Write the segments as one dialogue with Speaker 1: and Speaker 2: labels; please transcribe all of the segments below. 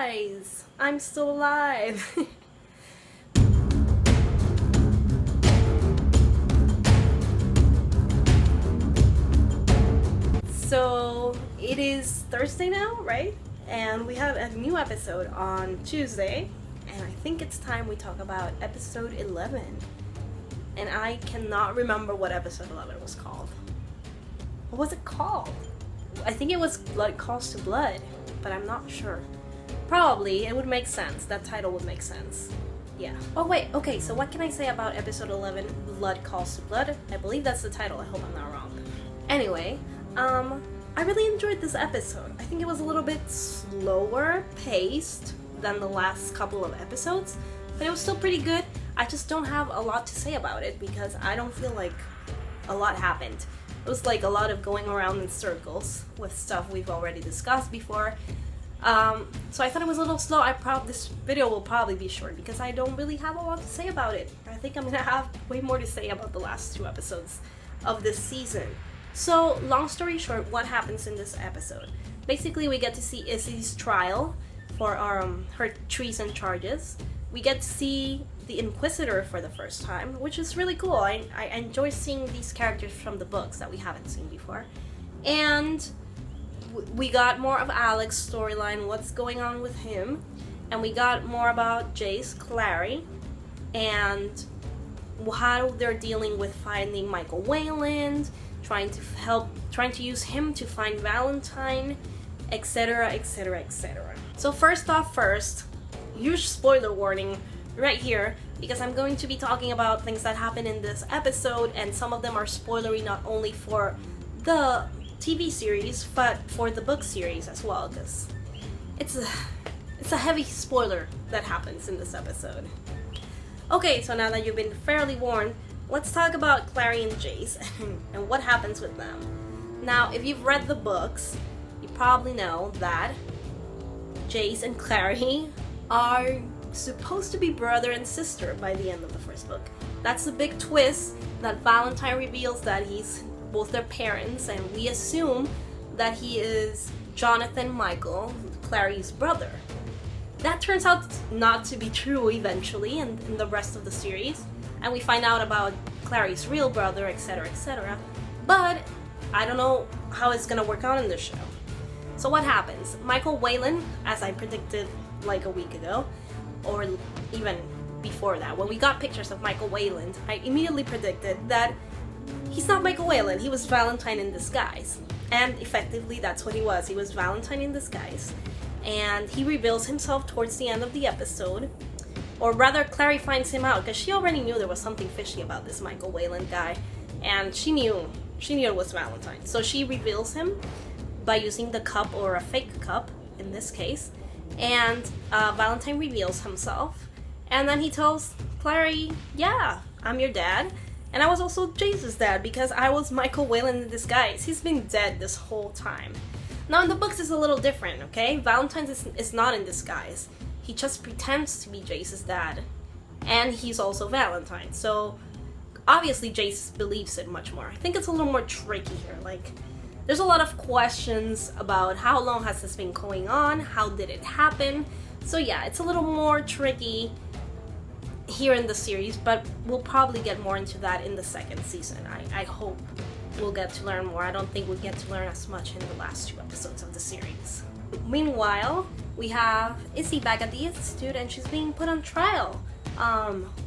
Speaker 1: guys! I'm still alive! So, it is Thursday now, right? And we have a new episode on Tuesday, and I think it's time we talk about episode 11. And I cannot remember what episode 11 was called. What was it called? I think it was Blood Calls to Blood, but I'm not sure. Probably, it would make sense. That title would make sense. Yeah. Oh wait, okay, so what can I say about episode 11, Blood Calls to Blood? I believe that's the title, I hope I'm not wrong. Anyway, I really enjoyed this episode. I think it was a little bit slower paced than the last couple of episodes, but it was still pretty good. I just don't have a lot to say about it because I don't feel like a lot happened. It was like a lot of going around in circles with stuff we've already discussed before. So I thought it was a little slow. This video will probably be short because I don't really have a lot to say about it. I think I'm gonna have way more to say about the last two episodes of this season. So, long story short, what happens in this episode? Basically, we get to see Izzy's trial for her treason charges. We get to see the Inquisitor for the first time, which is really cool. I enjoy seeing these characters from the books that we haven't seen before. And we got more of Alex's storyline, what's going on with him. And we got more about Jace, Clary, and how they're dealing with finding Michael Wayland, trying to use him to find Valentine, etc, etc, etc. So first off first, huge spoiler warning right here, because I'm going to be talking about things that happen in this episode, and some of them are spoilery not only for the TV series, but for the book series as well, because it's a heavy spoiler that happens in this episode. Okay, so now that you've been fairly warned, let's talk about Clary and Jace and what happens with them. Now, if you've read the books, you probably know that Jace and Clary are supposed to be brother and sister by the end of the first book. That's the big twist that Valentine reveals, that he's both their parents, and we assume that he is Jonathan Michael, Clary's brother. That turns out not to be true eventually in the rest of the series, and we find out about Clary's real brother, etc, etc. But I don't know how it's gonna work out in this show. So what happens? Michael Wayland, as I predicted like a week ago, or even before that, when we got pictures of Michael Wayland, I immediately predicted that he's not Michael Wayland, he was Valentine in disguise. And effectively that's what he was. He was Valentine in disguise. And he reveals himself towards the end of the episode. Or rather, Clary finds him out, because she already knew there was something fishy about this Michael Wayland guy. And she knew it was Valentine. So she reveals him by using the cup, or a fake cup in this case. And Valentine reveals himself, and then he tells Clary, yeah, I'm your dad, and I was also Jace's dad because I was Michael Wayland in disguise. He's been dead this whole time. Now in the books it's a little different, okay? Valentine is not in disguise. He just pretends to be Jace's dad, and he's also Valentine. So obviously Jace believes it much more. I think it's a little more tricky here. Like, there's a lot of questions about how long has this been going on, how did it happen. So yeah, it's a little more tricky here in the series, but we'll probably get more into that in the second season. I hope we'll get to learn more. I don't think we'll get to learn as much in the last two episodes of the series. Meanwhile, we have Izzy back at the Institute, and she's being put on trial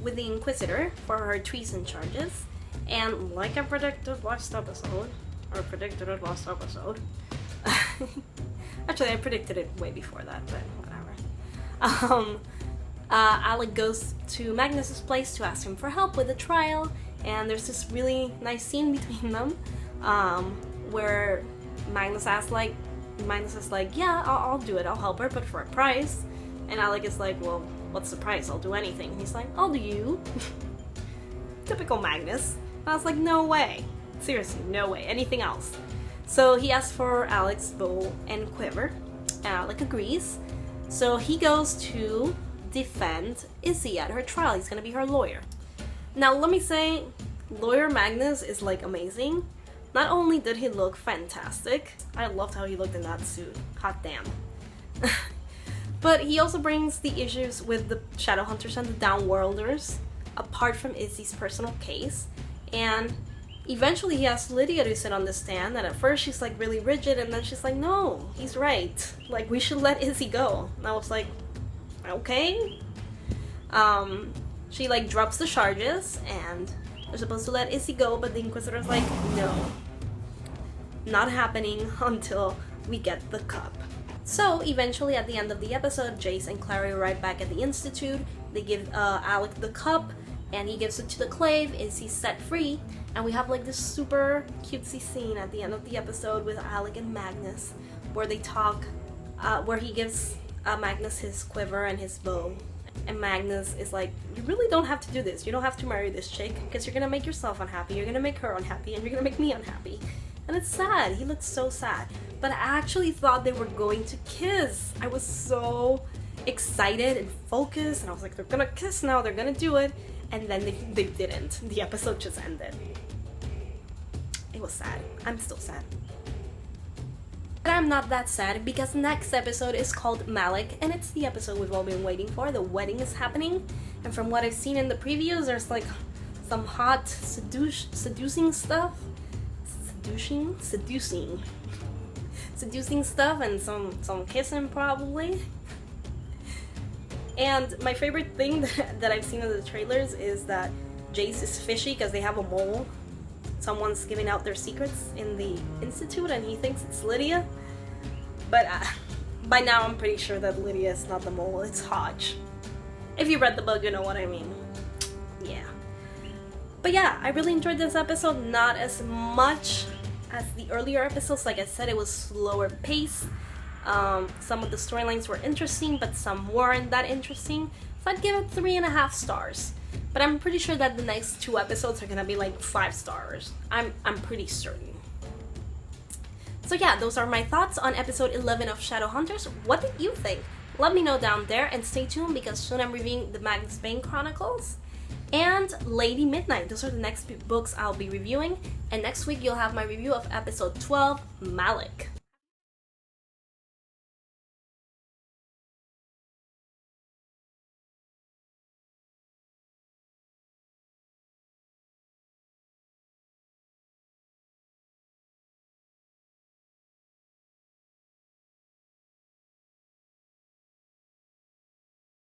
Speaker 1: with the Inquisitor for her treason charges. And like I predicted last episode, actually I predicted it way before that, but whatever. Alec goes to Magnus's place to ask him for help with the trial, and there's this really nice scene between them where Magnus is like, yeah, I'll do it, I'll help her, but for a price. And Alec is like, well, what's the price? I'll do anything. And he's like, I'll do you. Typical Magnus. And I was like, no way. Seriously, no way. Anything else. So he asks for Alec's bow and quiver. Alec agrees. So he goes to defend Izzy at her trial. He's gonna be her lawyer. Now let me say, Lawyer Magnus is like amazing. Not only did he look fantastic, I loved how he looked in that suit. Hot damn. But he also brings the issues with the Shadowhunters and the Downworlders, apart from Izzy's personal case. And eventually he asks Lydia to sit on the stand, and at first she's like really rigid, and then she's like, no, he's right. Like, we should let Izzy go. And I was like, okay. She like drops the charges, and they're supposed to let Izzy go, but the Inquisitor's like, no. Not happening until we get the cup. So eventually at the end of the episode, Jace and Clary arrive back at the Institute. They give Alec the cup, and he gives it to the Clave. Izzy's set free, and we have like this super cutesy scene at the end of the episode with Alec and Magnus, where they talk, where he gives Magnus his quiver and his bow. And Magnus is like, you really don't have to do this. You don't have to marry this chick, because you're gonna make yourself unhappy, you're gonna make her unhappy, and you're gonna make me unhappy. And it's sad. He looks so sad. But I actually thought they were going to kiss. I was so excited and focused, and I was like, they're gonna kiss now, they're gonna do it. And then they didn't. The episode just ended. It was sad. I'm still sad. But I'm not that sad, because next episode is called Malik, and it's the episode we've all been waiting for. The wedding is happening, and from what I've seen in the previews, there's like some hot seducing stuff. Seducing stuff, and some kissing probably. And my favorite thing that I've seen in the trailers is that Jace is fishy because they have a mole. Someone's giving out their secrets in the Institute, and he thinks it's Lydia. But by now I'm pretty sure that Lydia is not the mole, it's Hodge. If you read the book, you know what I mean. Yeah. But yeah, I really enjoyed this episode, not as much as the earlier episodes. Like I said, it was slower pace. Some of the storylines were interesting, but some weren't that interesting. So I'd give it 3.5 stars. But I'm pretty sure that the next 2 episodes are gonna be like 5 stars. I'm pretty certain. So yeah, those are my thoughts on episode 11 of Shadowhunters. What did you think? Let me know down there, and stay tuned because soon I'm reviewing the Magnus Bane Chronicles and Lady Midnight. Those are the next books I'll be reviewing, and next week you'll have my review of episode 12, Malik.